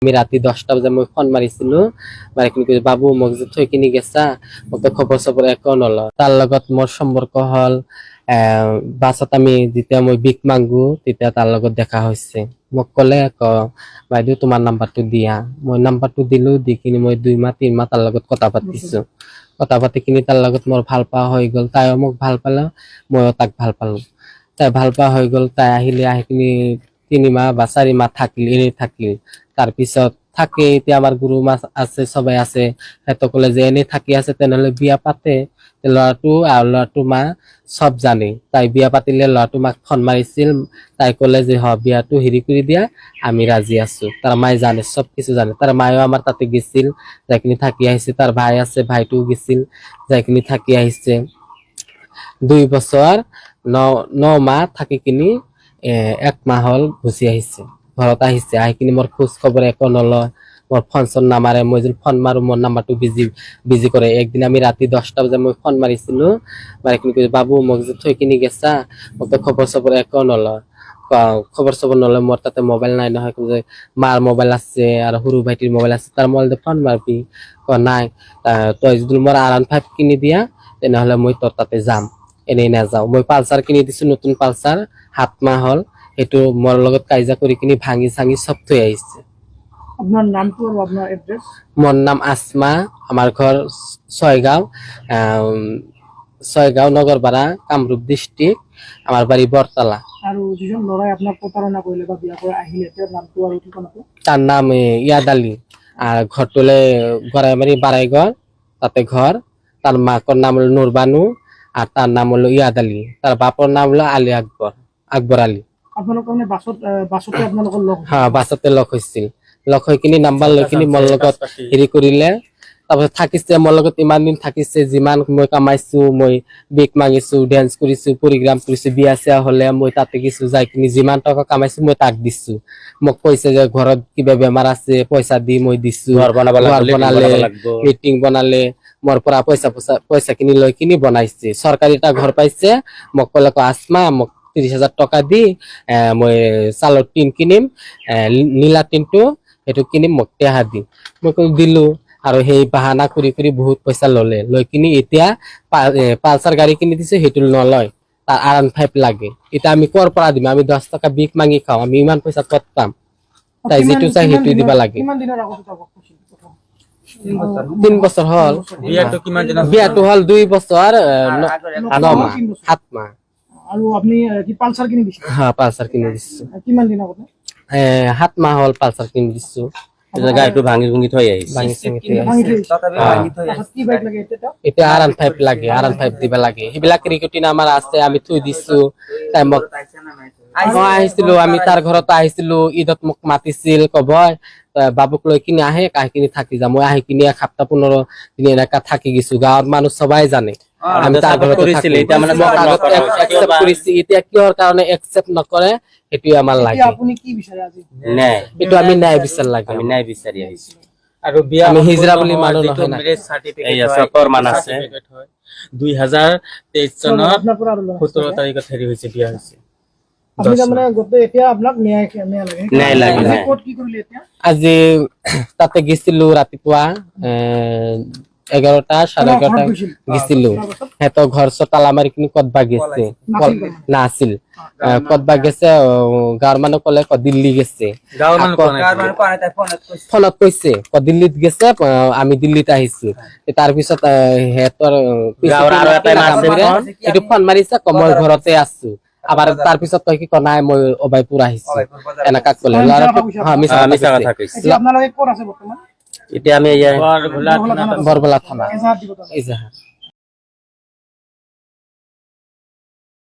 আমি রাতি 10টা বাজে মই ফোন মাৰিছিলো মাৰি কিনে বাবু মোক যে থৈ কিনি গেছা মোক খবৰ চবৰ একো নল তাৰ লগত মোৰ সম্পৰ্ক হল বাছত আমি যেতিয়া মই বিক মাংগো তেতিয়া তাৰ লগত দেখা হৈছে মোক কলে বাইদেউ তোমাৰ নাম্বাৰটো দিয়া মই নাম্বাৰটো দিলো দি কিনি মই 2 মাহ 3 মাহ তাৰ লগত কথা পাতিছো কথা পাতি কিনি তাৰ লগত মোৰ ভাল পা হৈ গল তাইও মোক ভাল পালে মইও তাক ভাল পালো তাই ভাল পা হৈ গল তাই আহিলে আহি কিনি 3 মাহ বা 4 মাহ থাকিল তার পিছত থাকে এতিয়া আমার গুরু মাছ আছে সবাই আছে এত কলে যে এনে থাকি আছে তেনেহলে বিয়া পাতে ল'ৰাটো আৰু ল'ৰাটো মা সব জানে তাই বিয়া পাতিলে ল'ৰাটো মাক ফোন মাৰিছিল তাই কলে যে বিয়াটো হেৰি কৰি দিয়া আমি রাজি আছো তার মায়ে জানে সব কিছু জানে তার মায়েও আমার তাতে গেছিল যাইকিনি থাকি আহিছে তার ভাই আছে ভাইটোও গেছিল যাইকিনি থাকি আহিছে 2 বছর 9 মাহ থাকি কিনি 1 মাহ হল গুচি আহিছে ঘৰত আহিছে আহি কিনি মোৰ খোঁজ খবৰ একো নলয় মোৰ ফোন চোন নামাৰে মই যদি ফোন মাৰো মোৰ নাম্বাৰটো বিজি কৰে একদিন আমি ৰাতি 10টা বাজে মই ফোন মাৰিছিলো মাৰি কিনি বাবু মোক যে থৈ কিনি গেছা মোক খবৰ চবৰ একো নলয় খবৰ চবৰ নলয় মোৰ তাতে মোবাইল নাই নহয় মাৰ মোবাইল আছে আৰু সৰু ভাইটিৰ মোবাইল আছে তাৰ মোবাইলতে ফোন মাৰবি নাই তই যদি মোৰ R15 কিনি দিয়া তেনেহলে মই তোৰ তাতে যাম এনেই নাযাওঁ মই পালচাৰ কিনি দিছো নতুন পালচাৰ 7 মাহ হল এটো মোৰ লগত কাইজা কৰি কিনি ভাঙি সাঙি সব থৈ আহিছে আপনার নামটো আর আপনার এড্রেস মোর নাম আসমা আমার ঘর ছয়গাঁও নগরপাড়া কামরূপ ডিস্ট্রিক্ট আমার বাড়ি বরতলা আর যেজন লড়াই আপনার প্রতারণা করলে বা বিয়া করে আহিলে তার নামটো আর ঠিকানাটো তার নাম ইয়াদ আলী আর ঘরটলে গড়াইমারি বারাইগড় তাতে ঘর তার মাকর নাম হলো নুরবানু আর তার নাম হলো ইয়াদ আলী তার বাপর নাম হলো আলী আকবর আলী আপোনালোকৰ মানে বাছতে আপোনালোকৰ লগ হ্যাঁ বাছতে লগ হৈছিল লগ হৈ কিনি নাম্বাৰ লৈ কিনি মোৰ লগত হেৰি কৰিলে তাৰপিছত থাকিছে মোৰ লগত ইমান দিন থাকিছে যিমান মই কামাইছো মই বিক মাগিছো ডেন্স কৰিছো প্ৰগ্ৰাম কৰিছো বিয়া চিয়া হলে মই তাতে কিছু যাই কিনি যিমান টকা কামাইছো মই তাক দিছো মোক কৈছে যে ঘৰত কিবা বেমাৰ আছে পইচা দি মই দিছো ঘৰ বনালে মিটিং বনালে মোৰ পৰা পইচা কিনি লৈ কিনি বনাইছে চৰকাৰী এটা ঘৰ পাইছে মোক কলে আসমা মোক 30,000 টাকা দি মই চালৰ টিন কিনিম নীলা টিনটো সেইটো কিনিম মোক টেহা দি মই দিলো আৰু সেই বাহানা কৰি কৰি বহুত পইচা ললে লৈ কিনি এতিয়া পালচাৰ গাড়ী কিনি দিছে সেইটো নলয় তাৰ R15 লাগে এতিয়া আমি কৰ পৰা দিম আমি 10 টকা বিক মাগি খাওঁ আমি ইমান পইচা কত পাম তাই যেটো চাই সেইটো দিবা লাগে কিমান দিনৰ আগত যাব 3 বছৰ হল বিয়াটো হল 2 বছৰ 9 মাহ 7 মাহ আৰু আপনি কি পালসার কিনে দিছে হ্যাঁ পালসার কিনে দিছো কিমান দিন আগত 7 মাহ হল পালসার কিনে দিছো এটা গাড়ীটো ভাঙি ভুঙি থৈ আহিছে কি বাইক লাগে এটা R15 লাগে R15 দিবা লাগে সেইবিলাক ৰিকটিন আমাৰ আছে আমি থৈ দিছো তাই মোক আহিছিলো আমি তাৰ ঘৰত আহিছিলো ঈদত মোক মাতিছিল কবয় বাবুক লৈ কিনি আহে কাহি কিনি থাকি যাম মই আহি কিনি 1 সপ্তাহ 15 দিন এনেকা থাকি গিছো গাঁৱৰ মানুহ সবাই জানে আমি তাৰ ঘৰত কৰিছিল এটা মানে একচেপ্ট কৰিছি এতিয়া কিহৰ কাৰণে একচেপ্ট নকৰে এটি আমাৰ লাগে আপুনি কি বিচাৰে আজি নাই এটো আমি ন্যায় বিচাৰ লাগে আমি নাই বিচাৰি আহিছো আৰু বিয়া আমি হিজৰা বুলি মানুহ যিটো নহয় মেৰেজ সাৰ্টিফিকেট এই আছে প্ৰমাণ আছে 2023 চনত আপোনাৰ পৰা আৰু 17 তাৰিখত হেৰি হৈছে বিয়া হৈছে আপুনি মানে গোটেই এতিয়া আপোনাক ন্যায় লাগে নাই কোৰ্ট কি কৰিলে এতিয়া আজি তাতে গেছিলো ৰাতিপুৱা 11টা 11:30 গেছিলো হেতো ঘৰ তালা মাৰি কিনি কতবা গেছে নাছিল কতবা গেছে গাঁৱৰ মানুহ কলে দিল্লী গেছে ফোনত কৈছে দিল্লীত গেছে আমি দিল্লীত আহিছো তাৰ পিছত হেতৰ এইটো ফোন মাৰিছে মই ঘৰতে আছো আবার তার পিছত কয় কি নাই মই অবাইপুর আহিছো এনেকা কলে মিছা কথা কৈছে আপোনালোকে ক'ত আছে বৰ্তমান এতিয়া আমি বৰবলা থানা এজাহার